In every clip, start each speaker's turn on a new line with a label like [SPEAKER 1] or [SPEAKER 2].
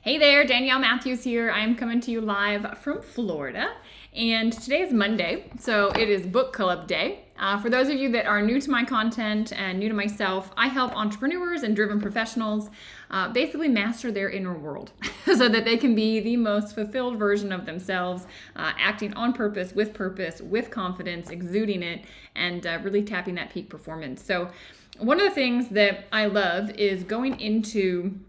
[SPEAKER 1] Hey there, Danielle Matthews here. I'm coming to you live from Florida, and today is Monday, so it is book club day. For those of you that are new to my content and new to myself, I help entrepreneurs and driven professionals basically master their inner world so that they can be the most fulfilled version of themselves, acting on purpose, with confidence, exuding it, and really tapping that peak performance. So one of the things that I love is going into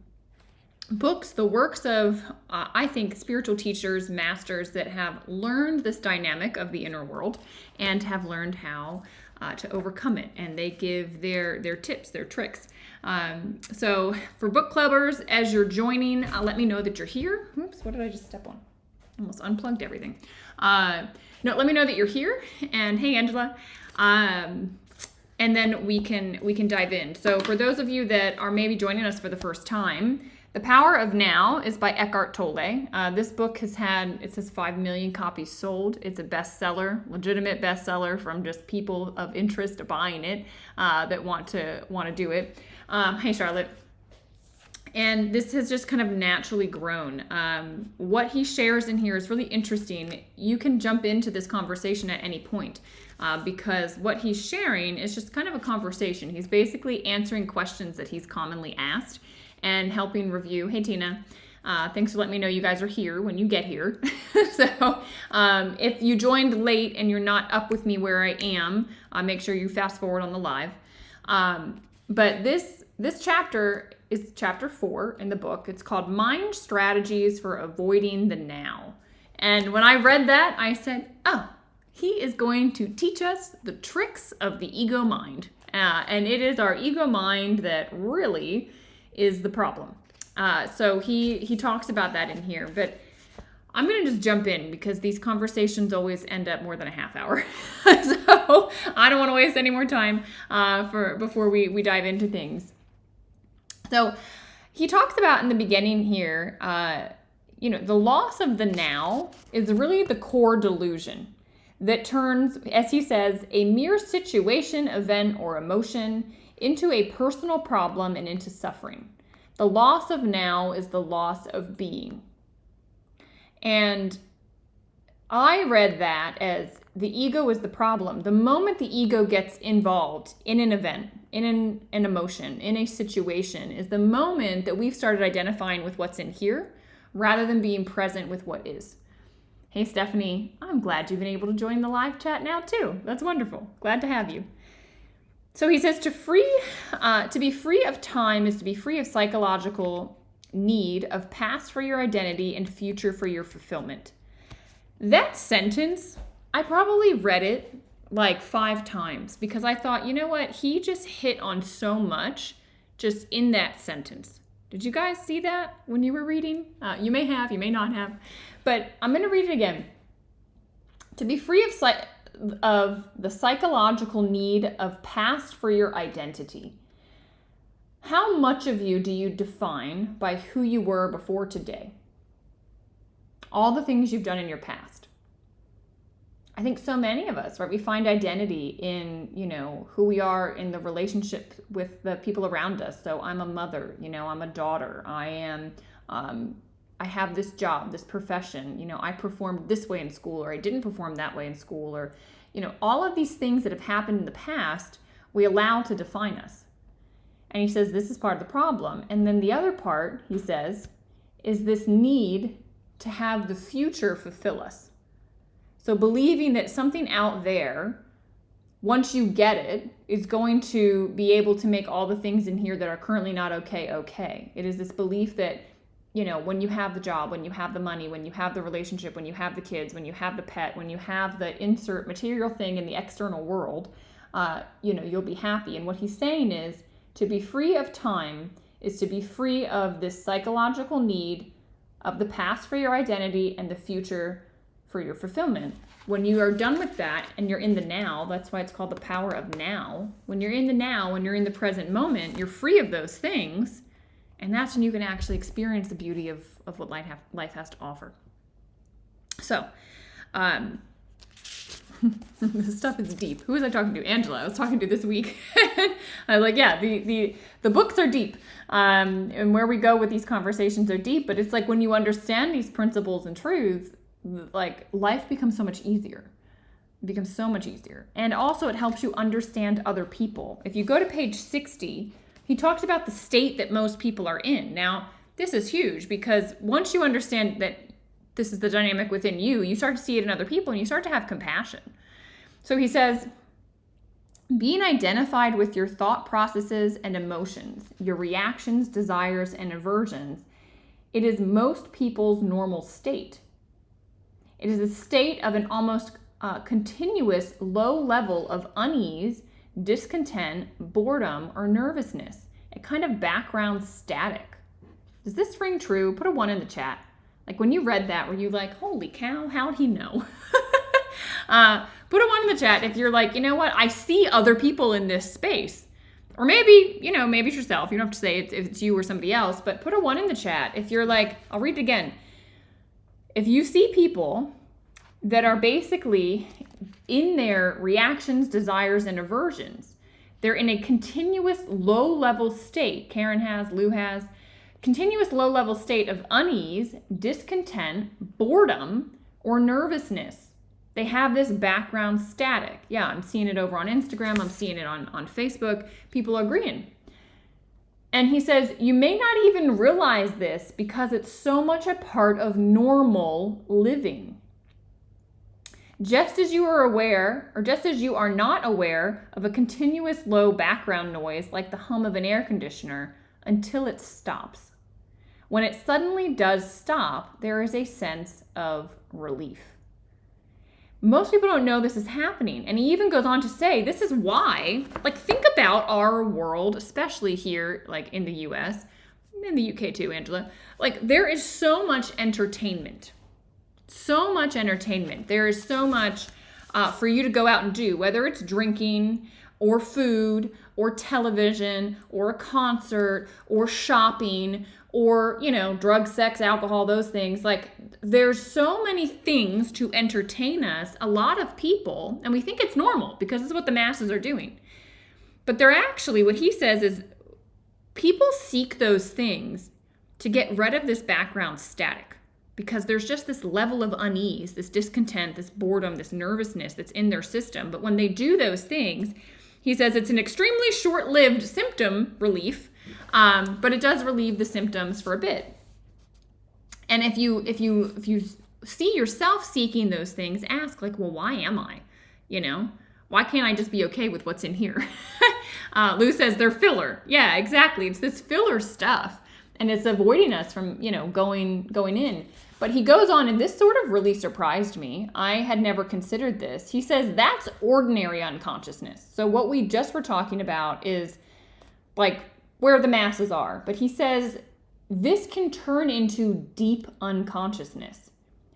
[SPEAKER 1] books, the works of, I think, spiritual teachers, masters that have learned this dynamic of the inner world and have learned how to overcome it. And they give their tips, their tricks. So for book clubbers, as you're joining, let me know that you're here. Oops, what did I just step on? Almost unplugged everything. No, let me know that you're here. And hey, Angela. And then we can dive in. So for those of you that are maybe joining us for the first time, The Power of Now is by Eckhart Tolle. This book has had, it says 5 million copies sold. It's a bestseller, legitimate bestseller from just people of interest buying it that want to do it. Hey, Charlotte. And this has just kind of naturally grown. What he shares in here is really interesting. You can jump into this conversation at any point because what he's sharing is just kind of a conversation. He's basically answering questions that he's commonly asked and helping review. Hey, Tina. Thanks for letting me know you guys are here when you get here. So if you joined late and you're not up with me where I am, make sure you fast forward on the live. But this chapter is chapter 4 in the book. It's called Mind Strategies for Avoiding the Now. And when I read that, I said, oh, he is going to teach us the tricks of the ego mind. And it is our ego mind that really is the problem. So he talks about that in here, but I'm going to just jump in because these conversations always end up more than a half hour. So I don't want to waste any more time before we dive into things. So he talks about in the beginning here, the loss of the now is really the core delusion that turns, as he says, a mere situation, event, or emotion into a personal problem and into suffering. The loss of now is the loss of being. And I read that as the ego is the problem. The moment the ego gets involved in an event, in an emotion, in a situation, is the moment that we've started identifying with what's in here rather than being present with what is. Hey, Stephanie, I'm glad you've been able to join the live chat now too. That's wonderful. Glad to have you. So he says to be free of time is to be free of psychological need of past for your identity and future for your fulfillment. That sentence, I probably read it like 5 times because I thought, you know what? He just hit on so much just in that sentence. Did you guys see that when you were reading? You may have, you may not have. But I'm going to read it again. To be free of the psychological need of past for your identity. How much of you do you define by who you were before today? All the things you've done in your past. I think so many of us, right? We find identity in, who we are in the relationship with the people around us. So I'm a mother, I'm a daughter. I have this job, this profession, I performed this way in school, or I didn't perform that way in school, or, all of these things that have happened in the past, we allow to define us. And he says this is part of the problem. And then the other part, he says, is this need to have the future fulfill us. So believing that something out there, once you get it, is going to be able to make all the things in here that are currently not okay. It is this belief that, when you have the job, when you have the money, when you have the relationship, when you have the kids, when you have the pet, when you have the insert material thing in the external world, you'll be happy. And what he's saying is to be free of time is to be free of this psychological need of the past for your identity and the future for your fulfillment. When you are done with that and you're in the now, that's why it's called the power of now. When you're in the now, when you're in the present moment, you're free of those things. And that's when you can actually experience the beauty of what life has to offer. So, This stuff is deep. Who was I talking to? Angela. I was talking to this week. I was like, yeah, the books are deep. And where we go with these conversations are deep, but it's like when you understand these principles and truths, like life becomes so much easier. It becomes so much easier. And also it helps you understand other people. If you go to page 60, he talks about the state that most people are in. Now, this is huge because once you understand that this is the dynamic within you, you start to see it in other people and you start to have compassion. So he says, being identified with your thought processes and emotions, your reactions, desires, and aversions, it is most people's normal state. It is a state of an almost continuous low level of unease, discontent, boredom, or nervousness, a kind of background static. Does this ring true? Put a 1 in the chat. Like when you read that, were you like, holy cow, how'd he know? Put a 1 in the chat if you're like, you know what, I see other people in this space. Or maybe, maybe it's yourself. You don't have to say if it's you or somebody else, but put a 1 in the chat if you're like, I'll read it again. If you see people that are basically in their reactions, desires, and aversions, they're in a continuous low-level state. Karen has, Lou has, continuous low-level state of unease, discontent, boredom, or nervousness. They have this background static. Yeah, I'm seeing it over on Instagram. I'm seeing it on Facebook. People are agreeing. And he says, you may not even realize this because it's so much a part of normal living. Just as you are aware, or just as you are not aware of a continuous low background noise like the hum of an air conditioner until it stops. When it suddenly does stop, there is a sense of relief. Most people don't know this is happening. And he even goes on to say, this is why, like, think about our world, especially here, like in the US, in the UK too, Angela. Like, there is so much entertainment. So much entertainment. There is so much for you to go out and do, whether it's drinking or food or television or a concert or shopping or, drugs, sex, alcohol, those things. Like, there's so many things to entertain us, a lot of people, and we think it's normal because it's what the masses are doing. But they're actually, what he says is, people seek those things to get rid of this background static because there's just this level of unease, this discontent, this boredom, this nervousness that's in their system. But when they do those things, he says it's an extremely short-lived symptom relief, but it does relieve the symptoms for a bit. And if you see yourself seeking those things, ask like, well, why am I? Why can't I just be okay with what's in here? Lou says they're filler. Yeah, exactly. It's this filler stuff, and it's avoiding us from going in. But he goes on, and this sort of really surprised me. I had never considered this. He says that's ordinary unconsciousness. So what we just were talking about is like where the masses are. But he says this can turn into deep unconsciousness,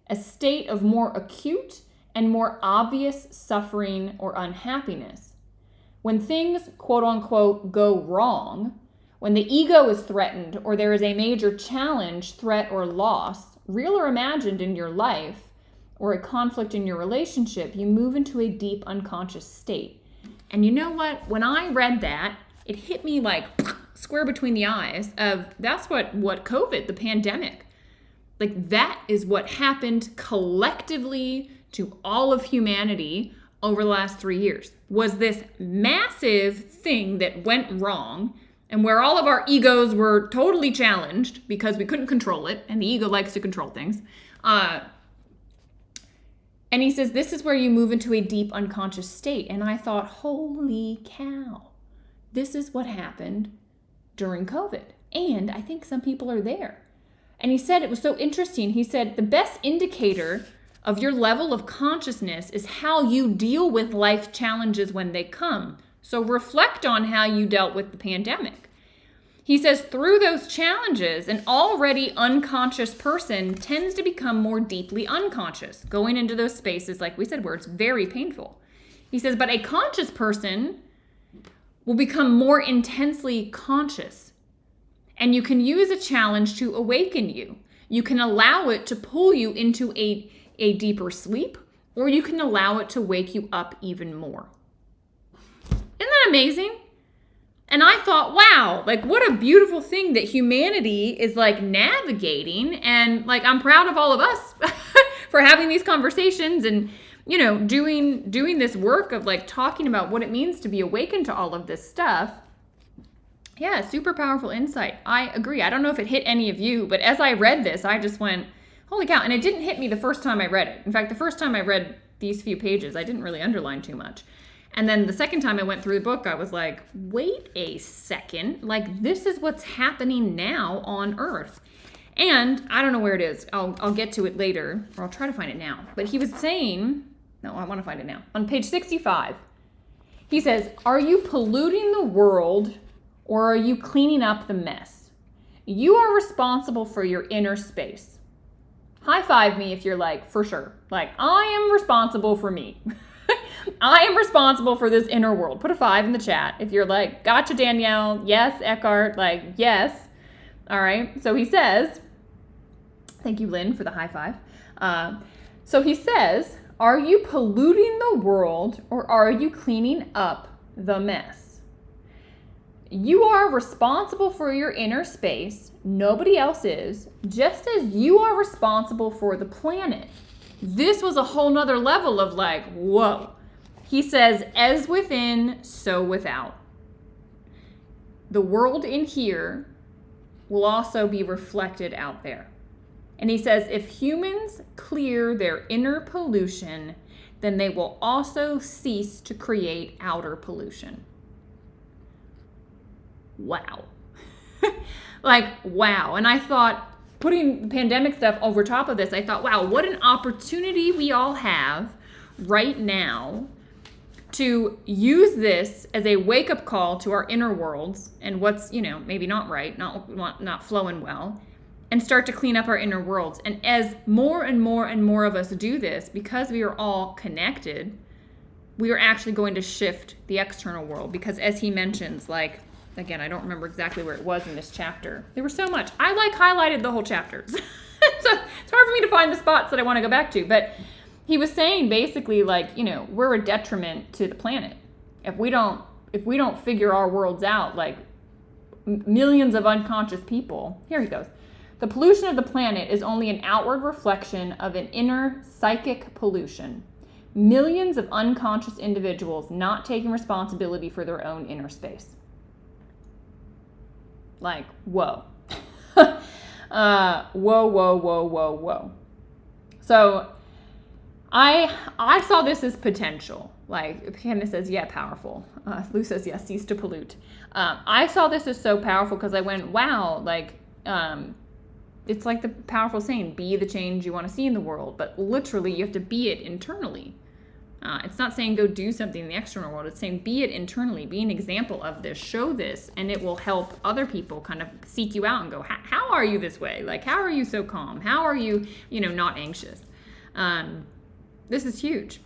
[SPEAKER 1] a state of more acute and more obvious suffering or unhappiness. When things, quote unquote, go wrong, when the ego is threatened or there is a major challenge, threat, or loss, real or imagined in your life, or a conflict in your relationship, you move into a deep unconscious state. And you know what? When I read that, it hit me like square between the eyes of that's what COVID, the pandemic, like that is what happened collectively to all of humanity over the last 3 years, was this massive thing that went wrong and where all of our egos were totally challenged because we couldn't control it, and the ego likes to control things. And he says, this is where you move into a deep unconscious state. And I thought, holy cow, this is what happened during COVID. And I think some people are there. And he said, it was so interesting. He said, the best indicator of your level of consciousness is how you deal with life challenges when they come. So reflect on how you dealt with the pandemic. He says through those challenges, an already unconscious person tends to become more deeply unconscious, going into those spaces, like we said, where it's very painful. He says, but a conscious person will become more intensely conscious. And you can use a challenge to awaken you. You can allow it to pull you into a deeper sleep, or you can allow it to wake you up even more. Isn't that amazing? And I thought, wow, like what a beautiful thing that humanity is like navigating. And like, I'm proud of all of us for having these conversations and, you know, doing this work of like talking about what it means to be awakened to all of this stuff. Yeah, super powerful insight. I agree. I don't know if it hit any of you, but as I read this, I just went, holy cow. And it didn't hit me the first time I read it. In fact, the first time I read these few pages, I didn't really underline too much. And then the second time I went through the book, I was like, wait a second. Like, this is what's happening now on Earth. And I don't know where it is. I'll get to it later, or I'll try to find it now. But he was saying, no, I want to find it now. On page 65, he says, are you polluting the world or are you cleaning up the mess? You are responsible for your inner space. High five me if you're like, for sure. Like, I am responsible for me. I am responsible for this inner world. Put a 5 in the chat if you're like, gotcha, Danielle. Yes, Eckhart. Like, yes. All right. So he says, thank you, Lynn, for the high 5. So he says, are you polluting the world or are you cleaning up the mess? You are responsible for your inner space. Nobody else is, just as you are responsible for the planet. This was a whole nother level of like, whoa. He says, as within, so without. The world in here will also be reflected out there. And he says, if humans clear their inner pollution, then they will also cease to create outer pollution. Wow. Like, wow. And I thought, putting the pandemic stuff over top of this, I thought, wow, what an opportunity we all have right now to use this as a wake-up call to our inner worlds and what's, you know, maybe not right, not flowing well, and start to clean up our inner worlds. And as more and more and more of us do this, because we are all connected, we are actually going to shift the external world. Because as he mentions, like, again, I don't remember exactly where it was in this chapter. There was so much. I like highlighted the whole chapters. So it's hard for me to find the spots that I want to go back to. But he was saying basically, like, you know, we're a detriment to the planet. If we don't figure our worlds out, like millions of unconscious people, here he goes. The pollution of the planet is only an outward reflection of an inner psychic pollution. Millions of unconscious individuals not taking responsibility for their own inner space. Like, whoa. Whoa. So I saw this as potential. Like, Candace says, yeah, powerful. Lou says, yeah, cease to pollute. I saw this as so powerful because I went, wow, like, it's like the powerful saying, be the change you want to see in the world. But literally, you have to be it internally. It's not saying go do something in the external world. It's saying be it internally. Be an example of this. Show this, and it will help other people kind of seek you out and go, how are you this way? Like, how are you so calm? How are you, you know, not anxious? This is huge.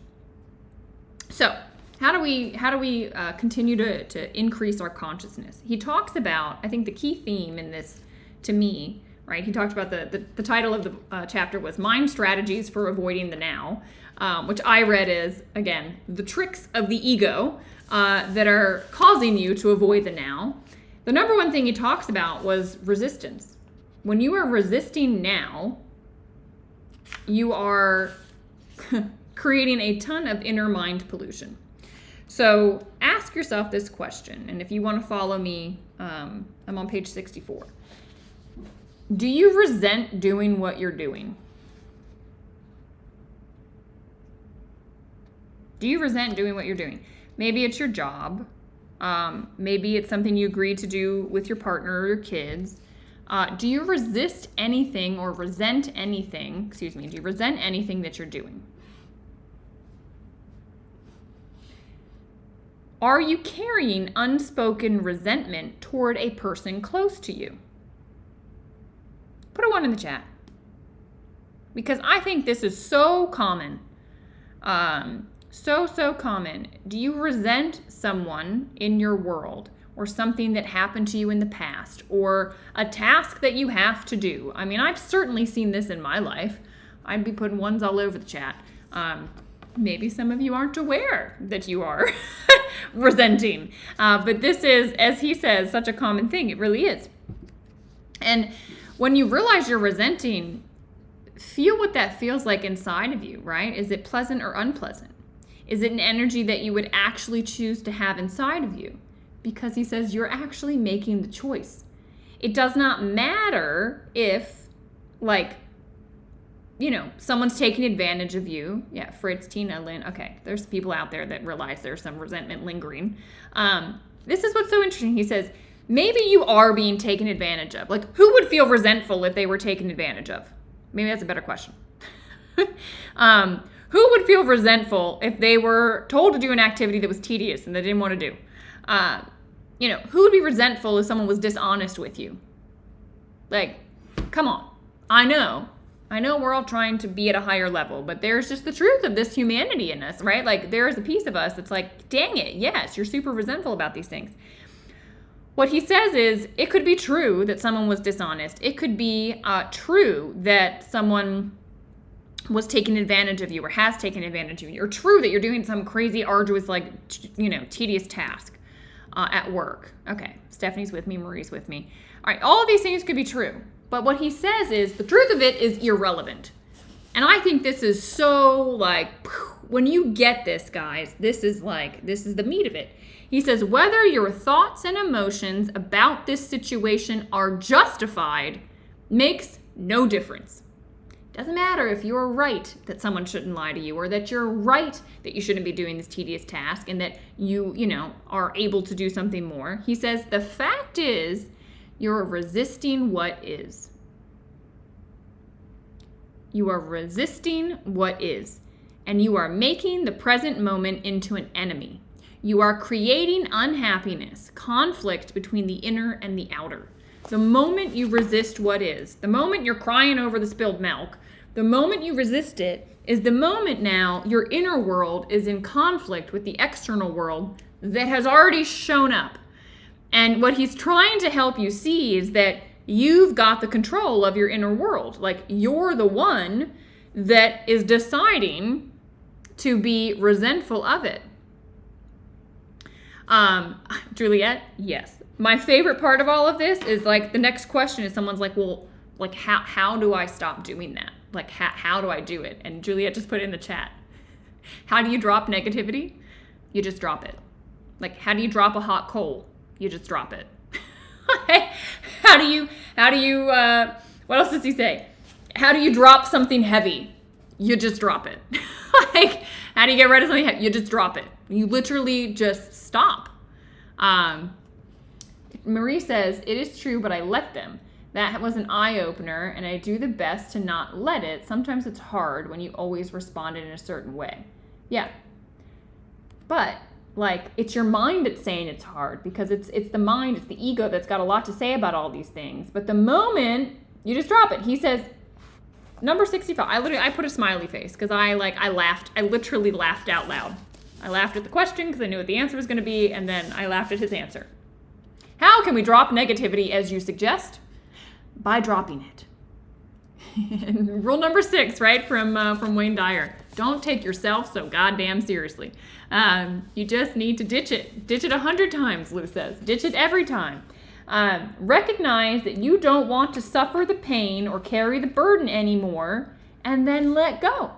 [SPEAKER 1] So how do we continue to increase our consciousness? He talks about, I think the key theme in this, to me, right? He talked about the title of the chapter was Mind Strategies for Avoiding the Now, which I read as, again, the tricks of the ego that are causing you to avoid the now. The number one thing he talks about was resistance. When you are resisting now, you are creating a ton of inner mind pollution. So ask yourself this question, and if you want to follow me, I'm on page 64. Do you resent doing what you're doing? Do you resent doing what you're doing? Maybe it's your job. Maybe it's something you agreed to do with your partner or your kids. Do you resist anything or resent anything? Do you resent anything that you're doing? Are you carrying unspoken resentment toward a person close to you? Put a 1 in the chat. Because I think this is so common. So common. Do you resent someone in your world or something that happened to you in the past or a task that you have to do? I mean, I've certainly seen this in my life. I'd be putting 1s all over the chat. maybe some of you aren't aware that you are resenting. But this is, as he says, such a common thing. It really is. And when you realize you're resenting, feel what that feels like inside of you, right? Is it pleasant or unpleasant? Is it an energy that you would actually choose to have inside of you? Because he says you're actually making the choice. It does not matter if, like, you know, someone's taking advantage of you. Yeah, Fritz, Tina, Lynn. Okay, there's people out there that realize there's some resentment lingering. This is what's so interesting. He says, maybe you are being taken advantage of. Like, who would feel resentful if they were taken advantage of? Maybe that's a better question. Who would feel resentful if they were told to do an activity that was tedious and they didn't want to do? You know, who would be resentful if someone was dishonest with you? Like, come on. I know we're all trying to be at a higher level, but there's just the truth of this humanity in us, right? Like, there is a piece of us that's like, dang it, yes, you're super resentful about these things. What he says is, it could be true that someone was dishonest. It could be true that someone was taking advantage of you or has taken advantage of you, or true that you're doing some crazy, arduous, like, you know, tedious task at work. Okay, Stephanie's with me, Marie's with me. All right, all of these things could be true. But what he says is the truth of it is irrelevant. And I think this is so, like, when you get this, guys, this is the meat of it. He says, whether your thoughts and emotions about this situation are justified makes no difference. Doesn't matter if you're right that someone shouldn't lie to you, or that you're right that you shouldn't be doing this tedious task and that you know, are able to do something more. He says, the fact is, you're resisting what is. You are resisting what is. And you are making the present moment into an enemy. You are creating unhappiness, conflict between the inner and the outer. The moment you resist what is, the moment you're crying over the spilled milk, the moment you resist it is the moment now your inner world is in conflict with the external world that has already shown up. And what he's trying to help you see is that you've got the control of your inner world. Like, you're the one that is deciding to be resentful of it. Juliet, yes. My favorite part of all of this is, like, the next question is someone's like, well, like, how do I stop doing that? Like, how do I do it? And Juliet just put it in the chat. How do you drop negativity? You just drop it. Like, how do you drop a hot coal? You just drop it. How do you, what else does he say? How do you drop something heavy? You just drop it. Like, how do you get rid of something heavy? You just drop it. You literally just stop. Marie says, it is true, but I let them. That was an eye-opener, and I do the best to not let it. Sometimes it's hard when you always respond in a certain way. Yeah. But, like, it's your mind that's saying it's hard, because it's the mind, it's the ego that's got a lot to say about all these things. But the moment you just drop it, he says, number 65, I put a smiley face, because I laughed. I literally laughed out loud. I laughed at the question because I knew what the answer was going to be, and then I laughed at his answer. How can we drop negativity as you suggest? By dropping it. Rule number 6, right, from Wayne Dyer. Don't take yourself so goddamn seriously. You just need to ditch it. Ditch it 100 times, Lou says. Ditch it every time. Recognize that you don't want to suffer the pain or carry the burden anymore, and then let go.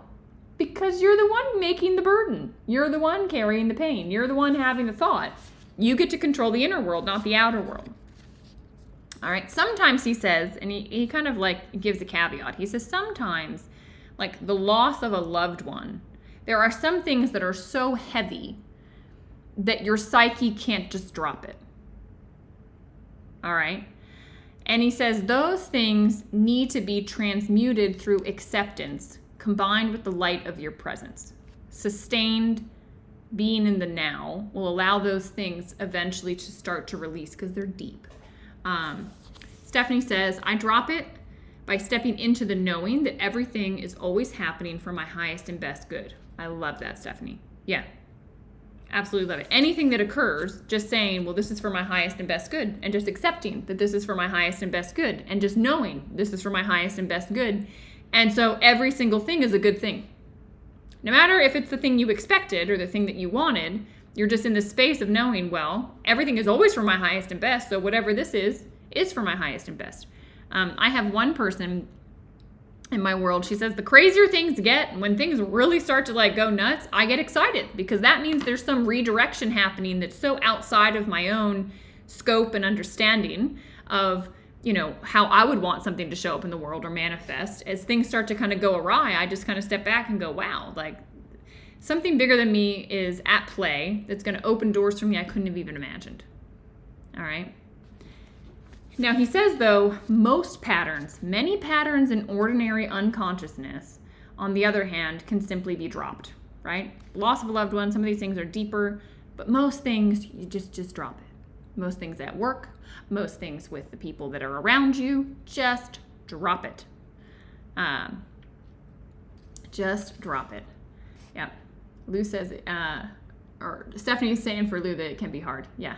[SPEAKER 1] Because you're the one making the burden. You're the one carrying the pain. You're the one having the thought. You get to control the inner world, not the outer world. All right, sometimes he says, and he kind of like gives a caveat. He says sometimes, like the loss of a loved one, there are some things that are so heavy that your psyche can't just drop it. All right? And he says those things need to be transmuted through acceptance combined with the light of your presence. Sustained being in the now will allow those things eventually to start to release because they're deep. Stephanie says, I drop it by stepping into the knowing that everything is always happening for my highest and best good. I love that, Stephanie. Yeah, absolutely love it. Anything that occurs, just saying, well, this is for my highest and best good, and just accepting that this is for my highest and best good, and just knowing this is for my highest and best good. And so every single thing is a good thing. No matter if it's the thing you expected or the thing that you wanted, you're just in this space of knowing, well, everything is always for my highest and best, so whatever this is for my highest and best. I have one person in my world, she says the crazier things get, when things really start to like go nuts, I get excited because that means there's some redirection happening that's so outside of my own scope and understanding of, you know, how I would want something to show up in the world or manifest. As things start to kind of go awry, I just kind of step back and go, wow, like something bigger than me is at play that's going to open doors for me I couldn't have even imagined. All right. Now, he says, though, most patterns, many patterns in ordinary unconsciousness, on the other hand, can simply be dropped, right? Loss of a loved one, some of these things are deeper, but most things, you just drop it. Most things at work, most things with the people that are around you, just drop it. Just drop it. Yeah. Lou says, or Stephanie's saying for Lou that it can be hard. Yeah.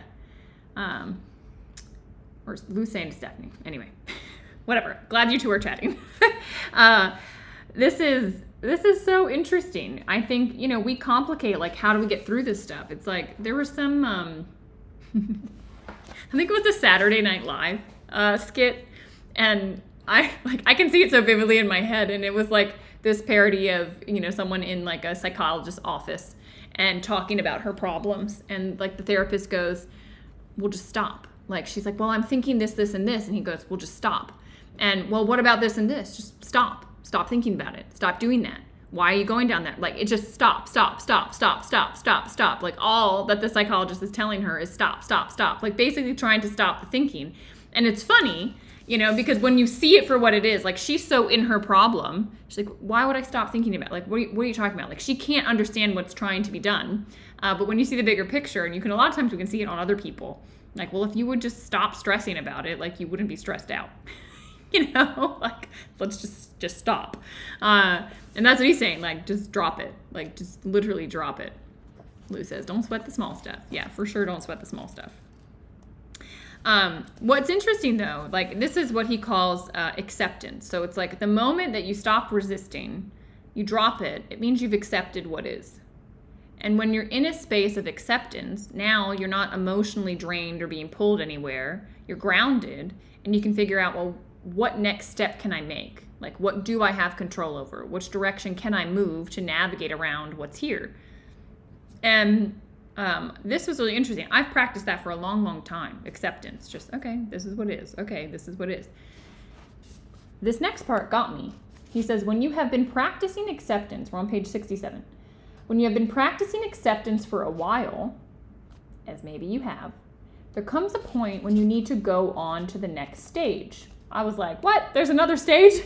[SPEAKER 1] Or Lou's saying to Stephanie. Anyway, whatever. Glad you two are chatting. This is so interesting. I think, you know, we complicate, like, how do we get through this stuff? It's like, there was some, I think it was a Saturday Night Live skit, and I can see it so vividly in my head, and it was like this parody of, you know, someone in like a psychologist's office and talking about her problems, and like the therapist goes, we'll just stop. Like, she's like, well, I'm thinking this, this, and this. And he goes, well, just stop. And, well, what about this and this? Just stop. Stop thinking about it. Stop doing that. Why are you going down that? Like, it just stop. Like, all that the psychologist is telling her is stop. Like, basically trying to stop the thinking. And it's funny, you know, because when you see it for what it is, like, she's so in her problem. She's like, why would I stop thinking about it? Like, what are you talking about? Like, she can't understand what's trying to be done. But when you see the bigger picture, and a lot of times we can see it on other people. Like, well, if you would just stop stressing about it, like, you wouldn't be stressed out. You know, like, let's just stop. And that's what he's saying, like, just drop it. Like, just literally drop it. Lou says, don't sweat the small stuff. Yeah, for sure, don't sweat the small stuff. What's interesting, though, like, this is what he calls acceptance. So it's like the moment that you stop resisting, you drop it, it means you've accepted what is. And when you're in a space of acceptance, now you're not emotionally drained or being pulled anywhere. You're grounded, and you can figure out, well, what next step can I make? Like, what do I have control over? Which direction can I move to navigate around what's here? And this was really interesting. I've practiced that for a long, long time. Acceptance. Just, okay, this is what is. Okay, this is what is. This next part got me. He says, when you have been practicing acceptance, we're on page 67. When you have been practicing acceptance for a while, as maybe you have, there comes a point when you need to go on to the next stage. I was like, what? There's another stage?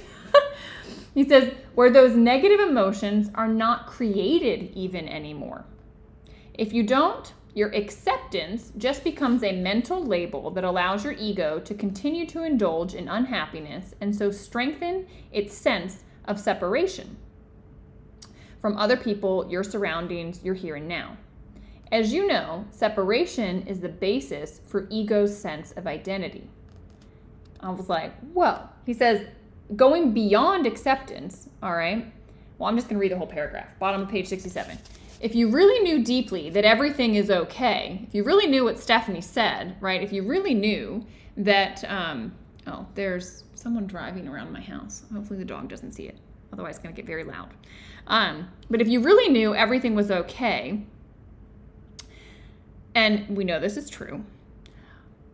[SPEAKER 1] He says, where those negative emotions are not created even anymore. If you don't, your acceptance just becomes a mental label that allows your ego to continue to indulge in unhappiness and so strengthen its sense of separation from other people, your surroundings, your here and now. As you know, separation is the basis for ego's sense of identity. I was like, whoa. He says, going beyond acceptance, all right? Well, I'm just going to read the whole paragraph. Bottom of page 67. If you really knew deeply that everything is okay, if you really knew what Stephanie said, right? If you really knew that, there's someone driving around my house. Hopefully the dog doesn't see it. Otherwise, it's going to get very loud. But if you really knew everything was okay, and we know this is true,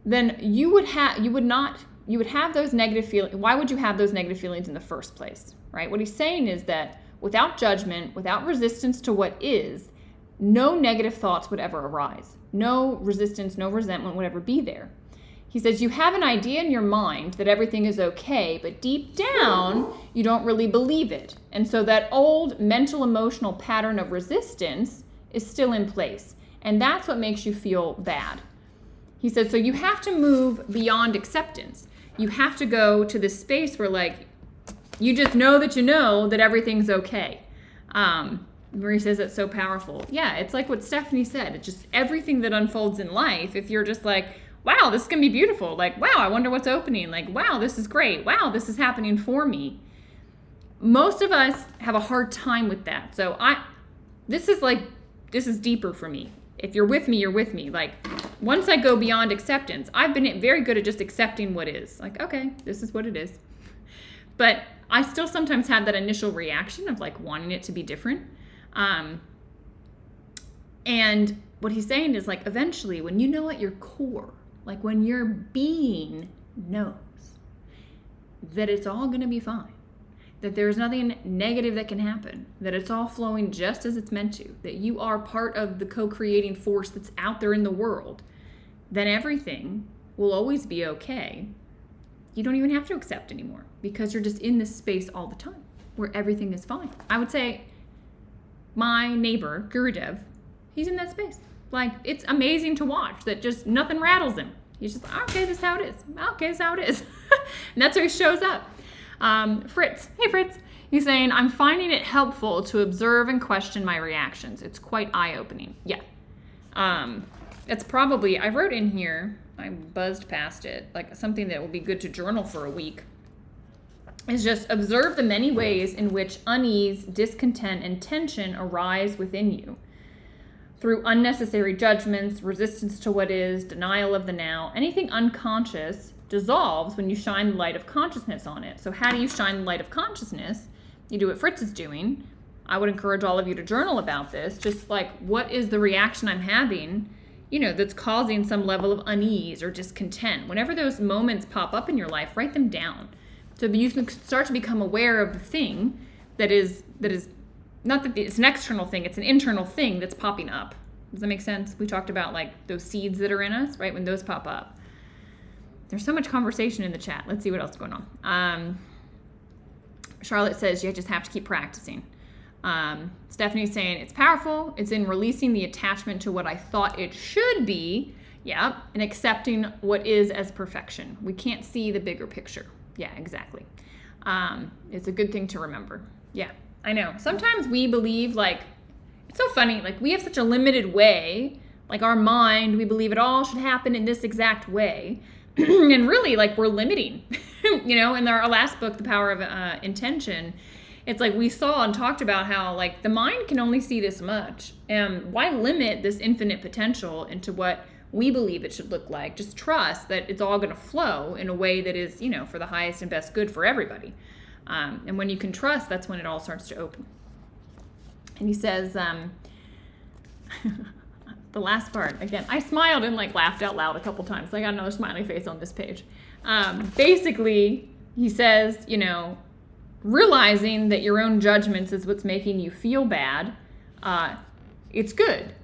[SPEAKER 1] then you would have those negative feelings. Why would you have those negative feelings in the first place, right? What he's saying is that without judgment, without resistance to what is, no negative thoughts would ever arise. No resistance, no resentment would ever be there. He says you have an idea in your mind that everything is okay, but deep down, you don't really believe it. And so that old mental emotional pattern of resistance is still in place. And that's what makes you feel bad. He says, so you have to move beyond acceptance. You have to go to this space where, like, you just know that everything's okay. Where he says it's so powerful. Yeah, it's like what Stephanie said. It's just everything that unfolds in life, if you're just like, wow, this is going to be beautiful. Like, wow, I wonder what's opening. Like, wow, this is great. Wow, this is happening for me. Most of us have a hard time with that. So this is deeper for me. If you're with me, you're with me. Like, once I go beyond acceptance, I've been very good at just accepting what is. Like, okay, this is what it is. But I still sometimes have that initial reaction of like wanting it to be different. And what he's saying is like, eventually, when you know at your core, like when your being knows that it's all going to be fine, that there's nothing negative that can happen, that it's all flowing just as it's meant to, that you are part of the co-creating force that's out there in the world, then everything will always be okay. You don't even have to accept anymore because you're just in this space all the time where everything is fine. I would say my neighbor, Gurudev, he's in that space. Like, it's amazing to watch that just nothing rattles him. He's just, okay, this is how it is. Okay, this is how it is. And that's how he shows up. Fritz, hey Fritz, he's saying, I'm finding it helpful to observe and question my reactions. It's quite eye-opening. Yeah. It's probably, I wrote in here, I buzzed past it, like something that will be good to journal for a week, is just observe the many ways in which unease, discontent, and tension arise within you. Through unnecessary judgments, resistance to what is, denial of the now, anything unconscious dissolves when you shine the light of consciousness on it. So how do you shine the light of consciousness? You do what Fritz is doing. I would encourage all of you to journal about this. Just like, what is the reaction I'm having, that's causing some level of unease or discontent? Whenever those moments pop up in your life, write them down. So you can start to become aware of the thing that is not that it's an external thing, it's an internal thing that's popping up. Does that make sense? We talked about like those seeds that are in us, right? When those pop up. There's so much conversation in the chat. Let's see what else is going on. Charlotte says you just have to keep practicing. Stephanie's saying it's powerful. It's in releasing the attachment to what I thought it should be. Yeah. And accepting what is as perfection. We can't see the bigger picture. Yeah, exactly. It's a good thing to remember. Yeah, I know. Sometimes we believe like, it's so funny. Like we have such a limited way, like our mind, we believe it all should happen in this exact way. And really, like, we're limiting, in our last book, The Power of Intention, it's like we saw and talked about how, like, the mind can only see this much. And why limit this infinite potential into what we believe it should look like? Just trust that it's all going to flow in a way that is, for the highest and best good for everybody. And when you can trust, that's when it all starts to open. And he says, the last part, again, I smiled and like laughed out loud a couple times. I got another smiley face on this page. Basically, he says, realizing that your own judgments is what's making you feel bad, it's good.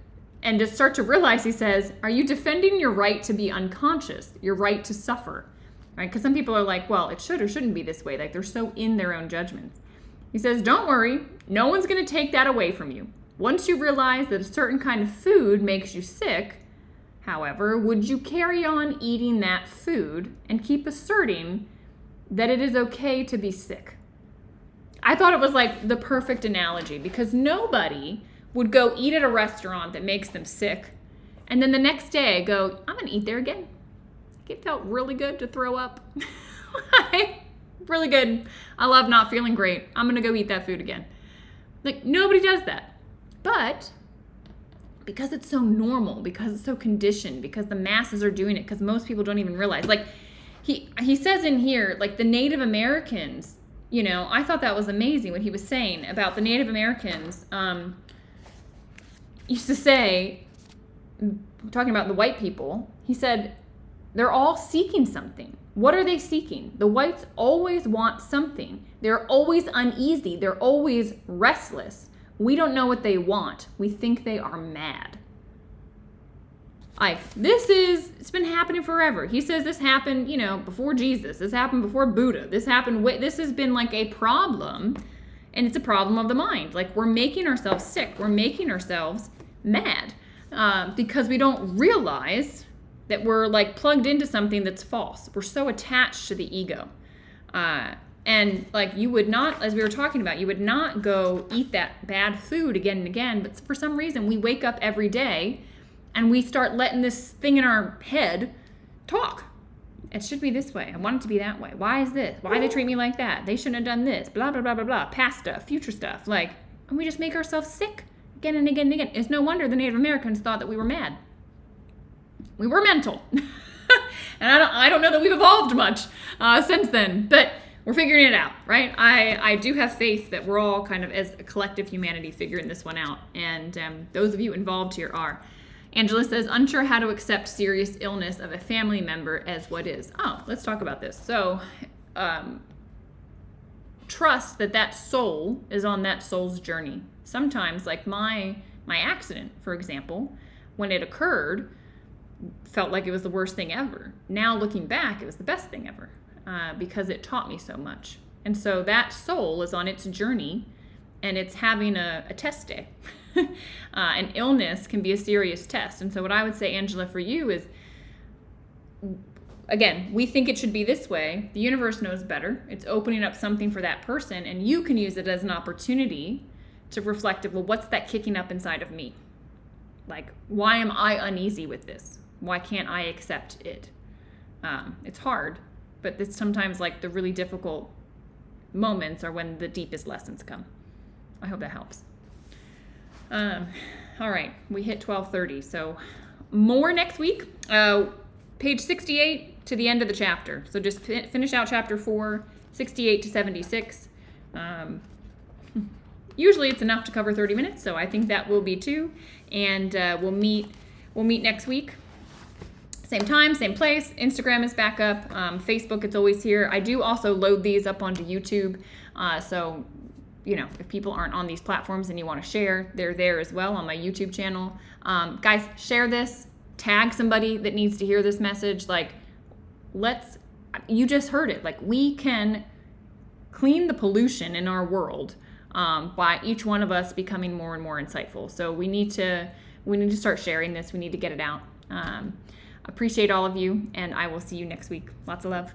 [SPEAKER 1] And to start to realize, he says, are you defending your right to be unconscious, your right to suffer? Right? Because some people are like, well, it should or shouldn't be this way. Like they're so in their own judgments. He says, don't worry. No one's going to take that away from you. Once you realize that a certain kind of food makes you sick, however, would you carry on eating that food and keep asserting that it is okay to be sick? I thought it was like the perfect analogy because nobody would go eat at a restaurant that makes them sick and then the next day go, I'm going to eat there again. It felt really good to throw up. Really good. I love not feeling great. I'm going to go eat that food again. Like nobody does that. But because it's so normal, because it's so conditioned, because the masses are doing it, because most people don't even realize. Like he says in here, like the Native Americans, I thought that was amazing what he was saying about the Native Americans. Used to say, talking about the white people, he said, they're all seeking something. What are they seeking? The whites always want something. They're always uneasy. They're always restless. We don't know what they want. We think they are mad. It's been happening forever. He says this happened, before Jesus. This happened before Buddha. This has been like a problem, and it's a problem of the mind. Like we're making ourselves sick. We're making ourselves mad because we don't realize that we're like plugged into something that's false. We're so attached to the ego. And like you would not, as we were talking about, you would not go eat that bad food again and again. But for some reason, we wake up every day and we start letting this thing in our head talk. It should be this way. I want it to be that way. Why is this? Why do they treat me like that? They shouldn't have done this. Blah, blah, blah, blah, blah. Past stuff, future stuff. And we just make ourselves sick again and again and again. It's no wonder the Native Americans thought that we were mad. We were mental. And I don't know that we've evolved much since then, but we're figuring it out, right? I do have faith that we're all kind of, as a collective humanity, figuring this one out. And those of you involved here are. Angela says, unsure how to accept serious illness of a family member as what is. Oh, let's talk about this. So, trust that soul is on that soul's journey. Sometimes, like my accident, for example, when it occurred, felt like it was the worst thing ever. Now looking back, it was the best thing ever because it taught me so much. And so that soul is on its journey and it's having a test day. An illness can be a serious test. And so what I would say, Angela, for you is, again, we think it should be this way. The universe knows better. It's opening up something for that person, and you can use it as an opportunity to reflect, well, what's that kicking up inside of me? Like, why am I uneasy with this? Why can't I accept it? It's hard, but it's sometimes like the really difficult moments are when the deepest lessons come. I hope that helps. All right, we hit 12:30, so more next week. Page 68 to the end of the chapter. So just finish out chapter 4, 68 to 76. Usually it's enough to cover 30 minutes, so I think that will be 2. And we'll meet next week. Same time, same place. Instagram is back up. Facebook, it's always here. I do also load these up onto YouTube. So, if people aren't on these platforms and you want to share, they're there as well on my YouTube channel. Guys, share this. Tag somebody that needs to hear this message. You just heard it. Like, we can clean the pollution in our world by each one of us becoming more and more insightful. So we need to start sharing this. We need to get it out. Appreciate all of you, and I will see you next week. Lots of love.